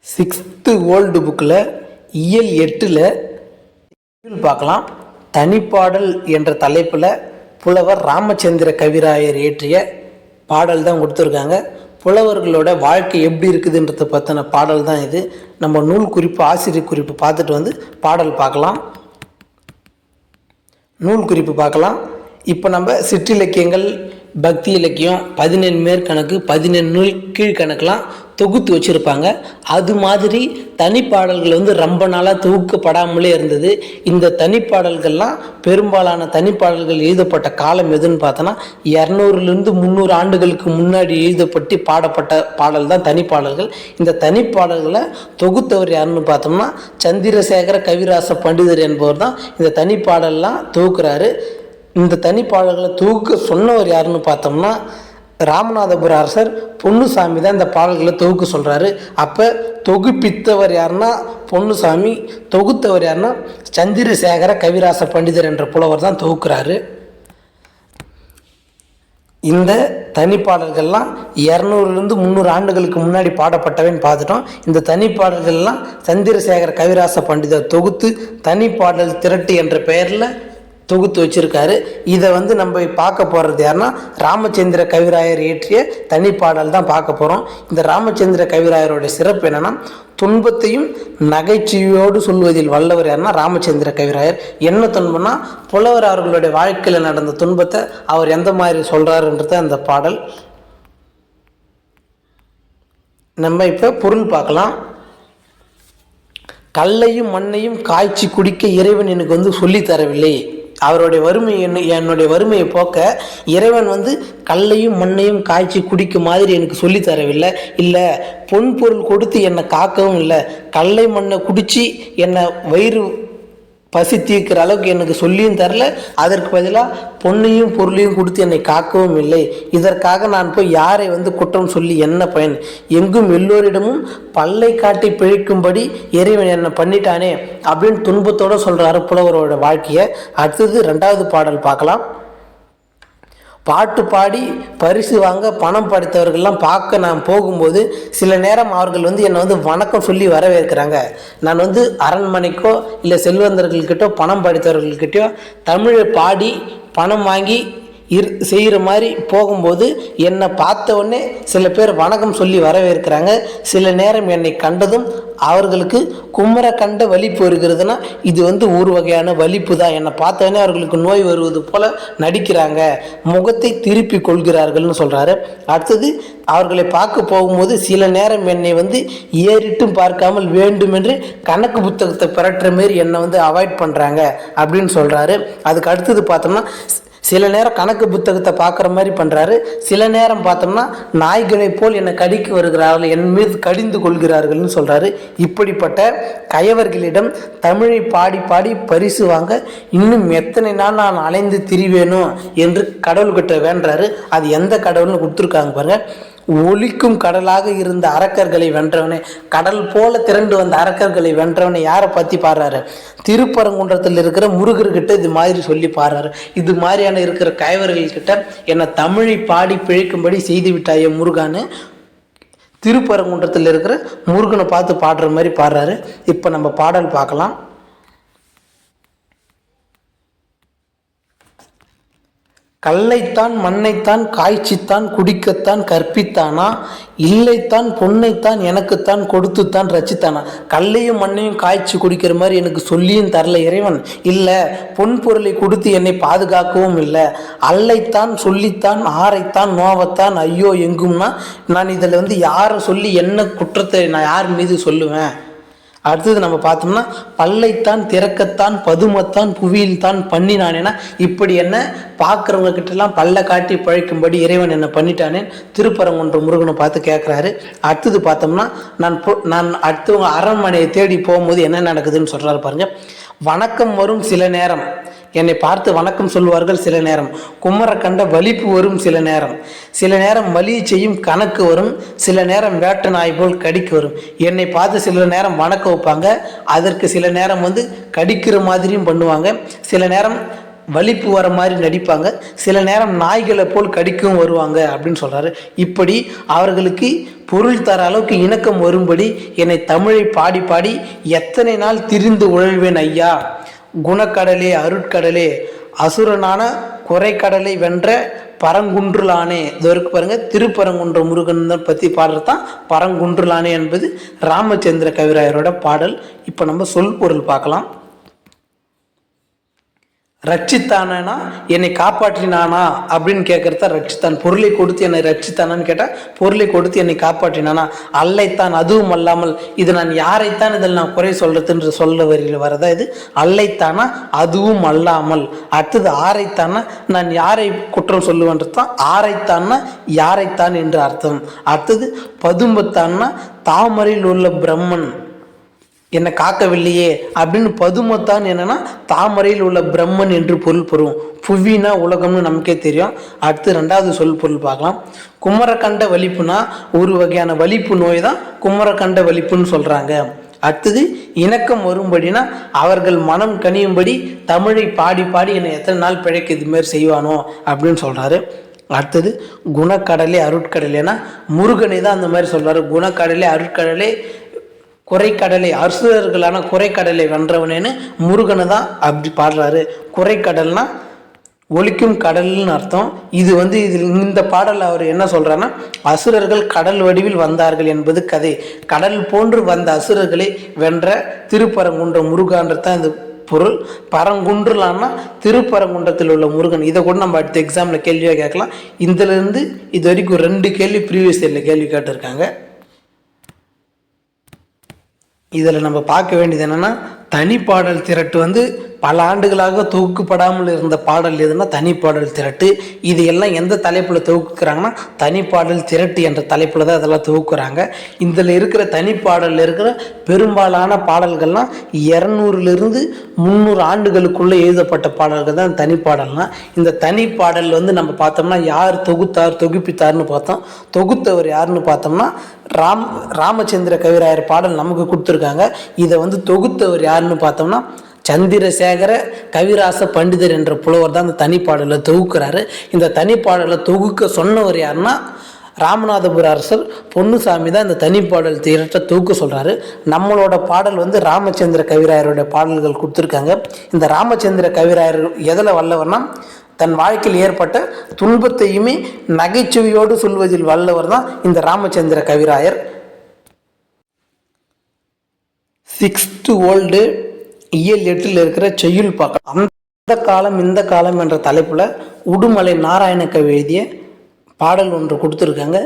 6th old புக்கில் இயல் 8ல் பார்க்கலாம். தனிப்பாடல் என்ற தலைப்பில் புலவர் ராமச்சந்திர கவிராயர் இயற்றிய பாடல் தான் கொடுத்துருக்காங்க. புலவர்களோட வாழ்க்கை எப்படி இருக்குதுன்றதை பற்றின பாடல் தான் இது. நம்ம நூல் குறிப்பு, ஆசிரியர் குறிப்பு பார்த்துட்டு வந்து பாடல் பார்க்கலாம். நூல் குறிப்பு பார்க்கலாம். இப்போ நம்ம சிற்றிலக்கியங்கள், பக்தி இலக்கியம், 17 மேற்கணக்கு, 17 கீழ்கணக்கெலாம் தொகுத்து வச்சுருப்பாங்க. அது மாதிரி தனிப்பாடல்கள் ரொம்ப நாளாக தொகுக்கப்படாமலே இருந்தது. இந்த தனிப்பாடல்கள்லாம் பெரும்பாலான தனிப்பாடல்கள் எழுதப்பட்ட காலம் எதுன்னு பார்த்தோன்னா 200 300 ஆண்டுகளுக்கு முன்னாடி எழுதப்பட்டு பாடப்பட்ட பாடல் தான் தனிப்பாடல்கள். இந்த தனிப்பாடல்களை தொகுத்தவர் யாருன்னு பார்த்தோம்னா சந்திரசேகர கவிராச பண்டிதர் என்பவர் தான் இந்த தனிப்பாடல்லாம் தொகுக்கிறாரு. இந்த தனிப்பாடல்களை தொகுக்க சொன்னவர் யாருன்னு பார்த்தோம்னா ராமநாதபுர அரசர் பொன்னுசாமி தான் இந்த பாடல்களை தொகுக்க சொல்கிறாரு. அப்போ தொகுப்பித்தவர் யாருன்னா பொன்னுசாமி, தொகுத்தவர் யாருன்னா சந்திரசேகர கவிராச பண்டிதர் என்ற புலவர் தான் தொகுக்கிறாரு. இந்த தனிப்பாடல்கள்லாம் 200 300 ஆண்டுகளுக்கு முன்னாடி பாடப்பட்டவன்னு பார்த்துட்டோம். இந்த தனிப்பாடல்கள்லாம் சந்திரசேகர கவிராச பண்டிதர் தொகுத்து தனிப்பாடல் திரட்டு என்ற பெயரில் தொகுத்து வச்சுருக்காரு. இதை நம்ம பார்க்க போகிறது யாருன்னா ராமச்சந்திர கவிராயர் இயற்றிய தனிப்பாடல் தான் பார்க்க போகிறோம். இந்த ராமச்சந்திர கவிராயருடைய சிறப்பு என்னென்னா, துன்பத்தையும் நகைச்சுவையோடு சொல்வதில் வல்லவர் யாருன்னா ராமச்சந்திர கவிராயர். என்ன துன்பம்னா புலவர் அவர்களுடைய வாழ்க்கையில் நடந்த துன்பத்தை அவர் எந்த மாதிரி சொல்கிறாருன்றது அந்த பாடல். நம்ம இப்போ பொருள் பார்க்கலாம். கல்லையும் மண்ணையும் காய்ச்சி குடிக்க இறைவன் எனக்கு சொல்லித்தரவில்லை. அவருடைய வறுமை என்னுடைய வறுமையை போக்க இறைவன் கல்லையும் மண்ணையும் காய்ச்சி குடிக்கும் மாதிரி எனக்கு சொல்லித்தரவில்லை. இல்லை, பொன் பொருள் கொடுத்து என்னை காக்கவும் இல்லை. கல்லை மண்ணை குடித்து என்னை வயிறு பசி தீர்க்கிற அளவுக்கு எனக்கு சொல்லியும் தரல. அதற்கு பதிலாக பொண்ணையும் பொருளையும் கொடுத்து என்னை காக்கவும் இல்லை. இதற்காக நான் போய் யாரை குற்றம் சொல்லி என்ன பயன்? எங்கும் எல்லோரிடமும் பல்லை காட்டி பிழைக்கும்படி இறைவன் என்னை பண்ணிட்டானே அப்படின்னு துன்பத்தோடு சொல்கிறாரு புலவரோட வாழ்க்கையை. அடுத்தது 2வது பாடல் பார்க்கலாம். பாட்டு பாடி பரிசு வாங்க பணம் படைத்தவர்கள்லாம் பார்க்க நான் போகும்போது சில நேரம் அவர்கள் என்னை வணக்கம் சொல்லி வரவேற்கிறாங்க. நான் அரண்மனைக்கோ இல்லை செல்வந்தர்கள்கிட்டோ பணம் படைத்தவர்கள்கிட்டயோ தமிழை பாடி பணம் வாங்கி செய்கிற மாதிரி போகும்போது என்னை பார்த்த உடனே சில பேர் வணக்கம் சொல்லி வரவேற்கிறாங்க. சில நேரம் என்னை கண்டதும் அவர்களுக்கு குமர கண்ட வலிப்பு வருகிறதுனா இது ஒரு வகையான வலிப்பு தான். என்னை பார்த்தவொடனே அவர்களுக்கு நோய் வருவது போல நடிக்கிறாங்க, முகத்தை திருப்பி கொள்கிறார்கள்னு சொல்கிறாரு. அடுத்தது, அவர்களை பார்க்க போகும்போது சில நேரம் என்னை ஏறிட்டும் பார்க்காமல் வேண்டுமென்று கணக்கு புத்தகத்தை பிரட்டுற மாரி என்னை அவாய்ட் பண்ணுறாங்க அப்படின்னு சொல்கிறாரு. அதுக்கு அடுத்தது பார்த்தோம்னா சில நேரம் கணக்கு புத்தகத்தை பார்க்குற மாதிரி பண்ணுறாரு. சில நேரம் பார்த்தோம்னா நாய்களை போல் என்னை கடிக்க வருகிறார்கள், என் மீது கடிந்து கொள்கிறார்கள்னு சொல்கிறாரு. இப்படிப்பட்ட கயவர்களிடம் தமிழை பாடி பாடி பரிசு வாங்க இன்னும் எத்தனை நாள் நான் அலைந்து திரிவேனோ என்று கடவுள்கிட்ட வேண்டுறாரு. அது எந்த கடவுள்னு கொடுத்துருக்காங்க பாருங்கள். ஒலிக்கும் கடலாக இருந்த அரக்கர்களை வென்றவனே, கடல் போல திரண்டு வந்த அரக்கர்களை வென்றவனை யாரை பற்றி பாடுறாரு? திருப்பரங்குன்றத்தில் இருக்கிற முருகர்கிட்ட இது மாதிரி சொல்லி பாடுறாரு. இது மாதிரியான இருக்கிற கைவர்கள்கிட்ட என்னை தமிழை பாடி பிழைக்கும்படி செய்து விட்டாயே முருகான்னு திருப்பரங்குன்றத்தில் இருக்கிற முருகனை பார்த்து பாடுற மாதிரி பாடுறாரு. இப்போ நம்ம பாடல் பார்க்கலாம். கல்லைத்தான் மண்ணைத்தான் காய்ச்சித்தான் குடிக்கத்தான் கற்பித்தானா, இல்லைத்தான் பொன்னைத்தான் எனக்குத்தான் கொடுத்துத்தான் ரச்சித்தானா. கல்லையும் மண்ணையும் காய்ச்சி குடிக்கிற மாதிரி எனக்கு சொல்லியும் தரல இறைவன். இல்லை, பொன் பொருளை கொடுத்து என்னை பாதுகாக்கவும் இல்லை. அல்லைத்தான் சொல்லித்தான் ஆரைத்தான் நோவத்தான் ஐயோ எங்கும்னா, நான் இதில் யாரை சொல்லி என்ன குற்றத்தை நான் யார் மீது சொல்லுவேன்? அடுத்தது நம்ம பார்த்தோம்னா பல்லைத்தான் திறக்கத்தான் பதுமத்தான் புவியில்தான் பண்ணினானேனா, இப்படி என்ன பார்க்குறவங்க கிட்டலாம் பல்லை காட்டி பழைக்கும்படி இறைவன் என்ன பண்ணிட்டானே திருப்பரங்குன்ற முருகனை பார்த்து கேட்குறாரு. அடுத்தது பார்த்தோம்னா நான் அடுத்தவங்க அரண்மனையை தேடி போகும்போது என்ன நடக்குதுன்னு சொல்கிறாரு பாருங்க. வணக்கம் வரும் சில நேரம், என்னை பார்த்து வணக்கம் சொல்வார்கள் சில நேரம். குமர கண்ட வலிப்பு வரும் சில நேரம். சில நேரம் வலி செய்யும் கணக்கு வரும். சில நேரம் வேட்ட நாய் போல் கடிக்க வரும். என்னை பார்த்து சில நேரம் வணக்கம் வைப்பாங்க, அதற்கு சில நேரம் கடிக்கிற மாதிரியும் பண்ணுவாங்க. சில நேரம் வலிப்பு வர மாதிரி நடிப்பாங்க, சில நேரம் நாய்களை போல் கடிக்கவும் வருவாங்க அப்படின்னு சொல்கிறாரு. இப்படி அவர்களுக்கு பொருள் தர அளவுக்கு இணக்கம் வரும்படி என்னை தமிழை பாடி பாடி எத்தனை நாள் திரிந்து உழல்வேன் ஐயா. குணக்கடலே அருட்கடலே அசுரனான குறைக்கடலை வென்ற பரங்குன்றுலானே. இதற்கு பாருங்க, திருப்பரங்குன்ற முருகன் பற்றி பாடுறது தான் பரங்குன்றுலானே என்பது ராமச்சந்திர கவிராயரோட பாடல். இப்போ நம்ம சொல் பொருள் பார்க்கலாம். ரட்சித்தானா, என்னை காப்பாற்றினானா அப்படின்னு கேட்கறத ரட்சித்தான். பொருளை கொடுத்து என்னை ரட்சித்தானான்னு கேட்டால் பொருளை கொடுத்து என்னை காப்பாற்றினானா. அல்லைத்தான், அதுவும் அல்லாமல். இது நான் யாரைத்தான் இதில் நான் குறை சொல்றதுன்ற சொல்ல வரியில் வரதா இது. அல்லைத்தானா, அதுவும் அல்லாமல். அடுத்தது ஆரைத்தானா, நான் யாரை குற்றம் சொல்லுவேன்றது தான் ஆரைத்தான்னா யாரைத்தான் என்று அர்த்தம். அடுத்தது பதும்பத்தான்னா, தாமரையில் உள்ள பிரம்மன் என்னை காக்கவில்லையே அப்படின்னு. பதுமத்தான் என்னன்னா தாமரையில் உள்ள பிரம்மன் என்று பொருள் பெறும். புவினா உலகம்னு நமக்கே தெரியும். அடுத்து ரெண்டாவது சொல் பொருள் பார்க்கலாம். குமரக்கண்ட வலிப்புனா ஒரு வகையான வலிப்பு நோய் தான் குமரக்கண்ட வலிப்புன்னு சொல்றாங்க. அடுத்தது இணக்கம் வரும்படினா அவர்கள் மனம் கனியும்படி தமிழை பாடி பாடி என்னை எத்தனை நாள் பிழைக்க இதுமாரி செய்வானோ அப்படின்னு சொல்றாரு. அடுத்தது குணக்கடலே அருட்கடலேனா முருகனை தான் அந்த மாதிரி சொல்றாரு. குணக்கடலே அருட்கடலே குறைக்கடலை, அசுரர்களான குறைக்கடலை வென்றவனேன்னு முருகனை தான் அப்படி பாடுறாரு. குறைக்கடல்னா ஒலிக்கும் கடல்னு அர்த்தம். இதில் இந்த பாடல் அவர் என்ன சொல்றாருன்னா, அசுரர்கள் கடல் வடிவில் வந்தார்கள் என்பது கதை. கடல் போன்று வந்த அசுரர்களை வென்ற திருப்பரங்குன்ற முருகான்றது தான் இந்த பொருள். பரங்குன்றுலான்னா திருப்பரங்குன்றத்தில் உள்ள முருகன். இதை கூட நம்ம அடுத்த எக்ஸாமில் கேள்வியாக கேட்கலாம். இதுலேருந்து இது வரைக்கும் 2 கேள்வி ப்ரீவியஸ் இயரில் கேள்வி கேட்டிருக்காங்க. இதில் நம்ம பார்க்க வேண்டியது என்னென்னா, தனிப்பாடல் திரட்டு பல ஆண்டுகளாக தொகுக்கப்படாமல் இருந்த பாடல் எதுனா தனிப்பாடல் திரட்டு. இது எல்லாம் எந்த தலைப்பில் தொகுக்குறாங்கன்னா தனிப்பாடல் திரட்டு என்ற தலைப்பில் தான் இதெல்லாம் தொகுக்குறாங்க. இதில் இருக்கிற தனிப்பாடலில் இருக்கிற பெரும்பாலான பாடல்கள்லாம் 200 300 ஆண்டுகளுக்குள்ளே எழுதப்பட்ட பாடல்கள் தான் தனிப்பாடல்னால். இந்த தனிப்பாடல் நம்ம பார்த்தோம்னா யார் தொகுப்பித்தார்னு பார்த்தோம். தொகுத்தவர் யாருன்னு பார்த்தோம்னா ராமச்சந்திர கவிராயர் பாடல் நமக்கு கொடுத்துருக்காங்க. இதை தொகுத்தவர் யாருன்னு பார்த்தோம்னா சந்திரசேகர கவிராச பண்டிதர் என்ற புலவர் தான் இந்த தனிப்பாடலை தொகுக்கிறாரு. இந்த தனிப்பாடலை தொகுக்க சொன்னவர் யாருன்னா ராமநாதபுர அரசர் பொன்னுசாமி தான் இந்த தனிப்பாடல் திரட்ட தொகுக்க சொல்கிறாரு. நம்மளோட பாடல் ராமச்சந்திர கவிராயருடைய பாடல்கள் கொடுத்துருக்காங்க. இந்த ராமச்சந்திர கவிராயர் எதில் வல்லவர்னா தன் வாழ்க்கையில் ஏற்பட்ட துன்பத்தையுமே நகைச்சுவையோடு சொல்வதில் வல்லவர் தான் இந்த ராமச்சந்திர கவிராயர். 6th ஓல்டு இயல் 8 இருக்கிற செய்யுள் பார்க்கலாம். அந்த காலம் இந்த காலம் என்ற தலைப்பில் உடுமலை நாராயண கவி எழுதிய பாடல் ஒன்று கொடுத்துருக்காங்க.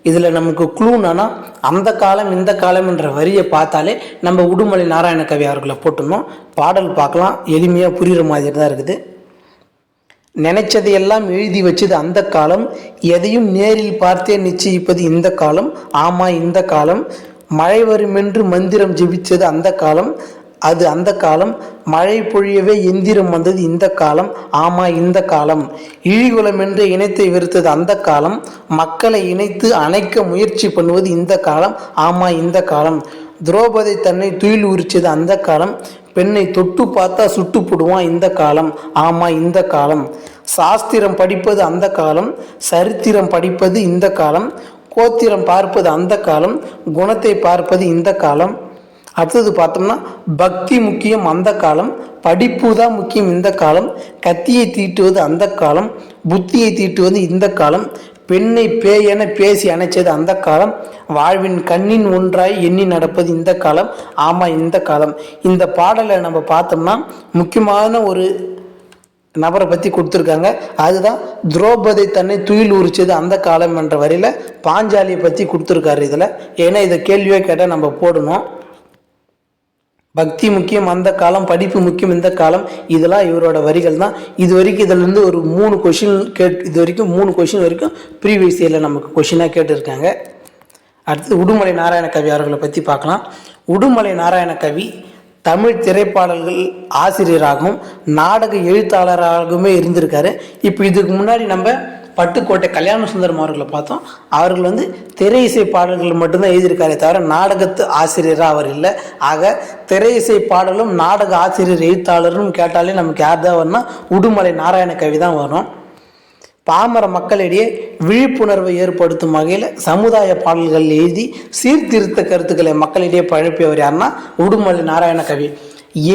இதில் நமக்கு க்ளூனா அந்த காலம் இந்த காலம் என்ற வரியை பார்த்தாலே நம்ம உடுமலை நாராயண கவி அவர்களை போட்டுடணும். பாடல் பார்க்கலாம், எளிமையாக புரிகிற மாதிரி தான் இருக்குது. நினைச்சதையெல்லாம் எழுதி வச்சது அந்த காலம், எதையும் நேரில் பார்த்தே நிச்சயிப்பது இந்த காலம். ஆமாம் இந்த காலம். மழை வருமென்று மந்திரம் ஜெபிச்சது அந்த காலம், அது அந்த காலம். மழை பொழியவே எந்திரம் வந்தது இந்த காலம். ஆமா இந்த காலம். இழிகுலம் என்று இணைத்தை வெறுத்தது அந்த காலம், மக்களை இணைத்து அணைக்க முயற்சி பண்ணுவது இந்த காலம். ஆமா இந்த காலம். திரௌபதி தன்னை துயில் உரிச்சது அந்த காலம், பெண்ணை தொட்டு பார்த்தா சுட்டு போடுவான் இந்த காலம். ஆமா இந்த காலம். சாஸ்திரம் படிப்பது அந்த காலம், சரித்திரம் படிப்பது இந்த காலம், கோத்திரம் பார்ப்பது அந்த காலம், குணத்தை பார்ப்பது இந்த காலம். அடுத்தது பார்த்தோம்னா பக்தி முக்கியம் அந்த காலம், படிப்பு தான் முக்கியம் இந்த காலம், கத்தியை தீட்டுவது அந்த காலம், புத்தியை தீட்டுவது இந்த காலம், பெண்ணை பேயென பேசி அணைச்சது அந்த காலம், வாழ்வின் கண்ணின் ஒன்றாய் எண்ணி நடப்பது இந்த காலம். ஆமாம் இந்த காலம். இந்த பாடலை நம்ம பார்த்தோம்னா முக்கியமான ஒரு நபரை பற்றி கொடுத்துருக்காங்க. அதுதான் திரௌபதி தன்னை துயில் உரிச்சது அந்த காலம் என்ற வரியில் பாஞ்சாலியை பற்றி கொடுத்துருக்காரு இதில். ஏன்னா இதை கேள்வியே கேட்டால் நம்ம போடணும். பக்தி முக்கியம் அந்த காலம், படிப்பு முக்கியம் இந்த காலம், இதெல்லாம் இவரோட வரிகள் தான். இது வரைக்கும் இதிலேருந்து ஒரு 3 கொஷின் இது வரைக்கும் 3 கொஷின் வரைக்கும் ப்ரீவியஸ் இயரில் நமக்கு கொஷினாக கேட்டிருக்காங்க. அடுத்தது உடுமலை நாராயண கவி அவர்களை பற்றி பார்க்கலாம். உடுமலை நாராயண கவி தமிழ் திரைப்பாடல்கள் ஆசிரியராகவும் நாடக எழுத்தாளராகவுமே இருந்திருக்காரு. இப்போ இதுக்கு முன்னாடி நம்ம பட்டுக்கோட்டை கல்யாண சுந்தரம் அவர்களை பார்த்தோம். அவர்கள் வந்து திரை இசை பாடல்கள் மட்டும்தான் எழுதியிருக்காரே தவிர நாடகத்து ஆசிரியராக அவர் இல்லை. ஆக திரை இசை பாடலும் நாடக ஆசிரியர் எழுத்தாளரும் கேட்டாலே நமக்கு யார் தான் வரும்னா உடுமலை நாராயண கவி தான் வரும். பாமர மக்களிடையே விழிப்புணர்வை ஏற்படுத்தும் வகையில் சமுதாய பாடல்கள் எழுதி சீர்திருத்த கருத்துக்களை மக்களிடையே பழப்பியவர் யாருன்னா உடுமலை நாராயண கவி.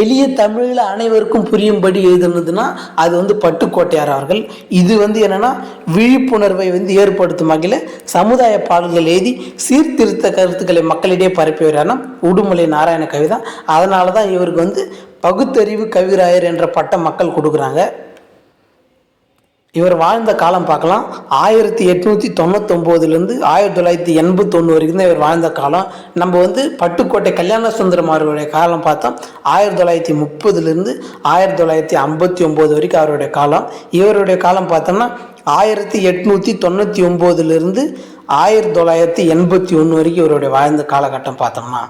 எளிய தமிழில் அனைவருக்கும் புரியும்படி எழுதுனதுன்னா அது வந்து பட்டுக்கோட்டையார் அவர்கள். இது வந்து என்னென்னா விழிப்புணர்வை வந்து ஏற்படுத்தும் வகையில் சமுதாய பாடல்கள் எழுதி சீர்திருத்த கருத்துக்களை மக்களிடையே பரப்பியவர் யாருன்னா உடுமலை நாராயண கவி தான். அதனால தான் இவருக்கு வந்து பகுத்தறிவு கவிராயர் என்ற பட்டம் மக்கள் கொடுக்குறாங்க. இவர் வாழ்ந்த காலம் பார்க்கலாம். 1899 1981 வரைக்கும் தான் இவர் வாழ்ந்த காலம். நம்ம வந்து பட்டுக்கோட்டை கல்யாண சுந்தரம் அவருடைய காலம் பார்த்தோம் 1930 1959 வரைக்கும் அவருடைய காலம். இவருடைய காலம் பார்த்தோம்னா 1899 1981 வரைக்கும் இவருடைய வாழ்ந்த காலகட்டம் பார்த்தோம்னா.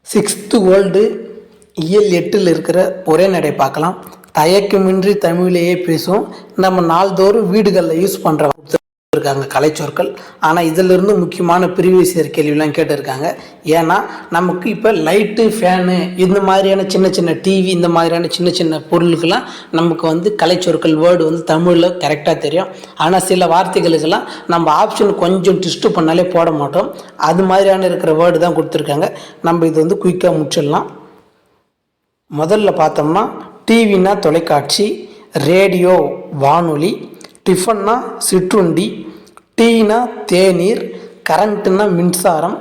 6th வேர்ல்டு இயல் 8 இருக்கிற ஒரே நடை பார்க்கலாம். தயக்கமின்றி தமிழிலேயே பேசுவோம். நம்ம நாள்தோறும் வீடுகளில் யூஸ் பண்ணுற இருக்காங்க கலைச்சொற்கள். ஆனால் இதிலிருந்து முக்கியமான ப்ரீவியஸ் கேள்விலாம் கேட்டிருக்காங்க. ஏன்னா நமக்கு இப்போ லைட்டு ஃபேனு இந்த மாதிரியான சின்ன சின்ன டிவி இந்த மாதிரியான சின்ன சின்ன பொருளுக்கெல்லாம் நமக்கு வந்து கலைச்சொற்கள் வேர்டு வந்து தமிழில் கரெக்டாக தெரியும். ஆனால் சில வார்த்தைகளுக்கெல்லாம் நம்ம ஆப்ஷன் கொஞ்சம் ட்விஸ்ட்டு பண்ணாலே போட மாட்டோம். அது மாதிரியான இருக்கிற வேர்டு தான் கொடுத்துருக்காங்க. நம்ம இது வந்து குயிக்காக முடிச்சிடலாம். முதல்ல பார்த்தோம்னா டிவினா தொலைக்காட்சி, ரேடியோ வானொலி, டிஃபன்னா சிற்றுண்டி, டீனா தேநீர், கரண்ட்டுனா மின்சாரம்,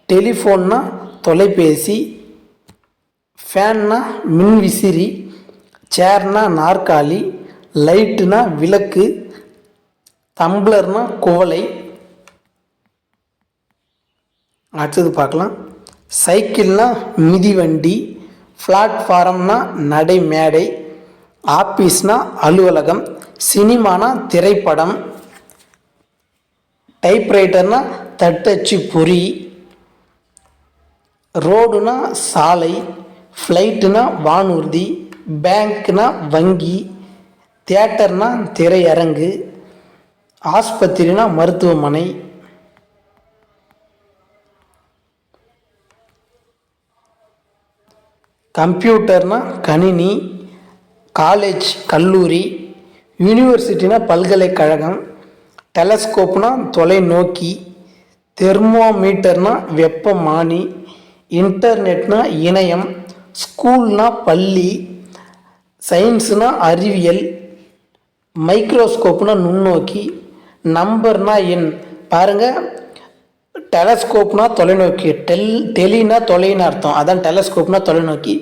டெலிஃபோன்னா தொலைபேசி, ஃபேன்னா மின்விசிறி, சேர்னா நாற்காலி, லைட்டுனா விளக்கு, தம்ளர்னா குவளை. அடுத்தது பார்க்கலாம். சைக்கிள்னா மிதிவண்டி, பிளாட்ஃபாரம்னா நடைமேடை, ஆபீஸ்னா அலுவலகம், சினிமானா திரைப்படம், டைப்ரைட்டர்னா தட்டச்சு பொறி, ரோடுனா சாலை, ஃப்ளைட்டுனா வானூர்தி, பேங்க்னா வங்கி, தியேட்டர்னா திரையரங்கு, ஆஸ்பத்திரினா மருத்துவமனை, கம்ப்யூட்டர்னா கணினி, காலேஜ் கல்லூரி, யூனிவர்சிட்டினா பல்கலைக்கழகம், டெலஸ்கோப்னா தொலைநோக்கி, தெர்மோமீட்டர்னா வெப்பமானி, இன்டர்நெட்னா இணையம், ஸ்கூல்னா பள்ளி, சயின்ஸ்னா அறிவியல், மைக்ரோஸ்கோப்னா நுண்ணோக்கி, நம்பர்னா எண். பாருங்கள், டெலஸ்கோப்னா தொலைநோக்கி, டெலினா தொலைன்னு அர்த்தம், அதான் டெலஸ்கோப்னா தொலைநோக்கி,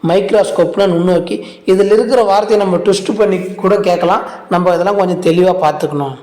மைக்ரோஸ்கோப்னா நுண்ணோக்கி. இதில் இருக்கிற வார்த்தையை நம்ம ட்விஸ்ட் பண்ணி கூட கேட்கலாம். நம்ம இதெல்லாம் கொஞ்சம் தெளிவாக பார்த்துக்கணும்.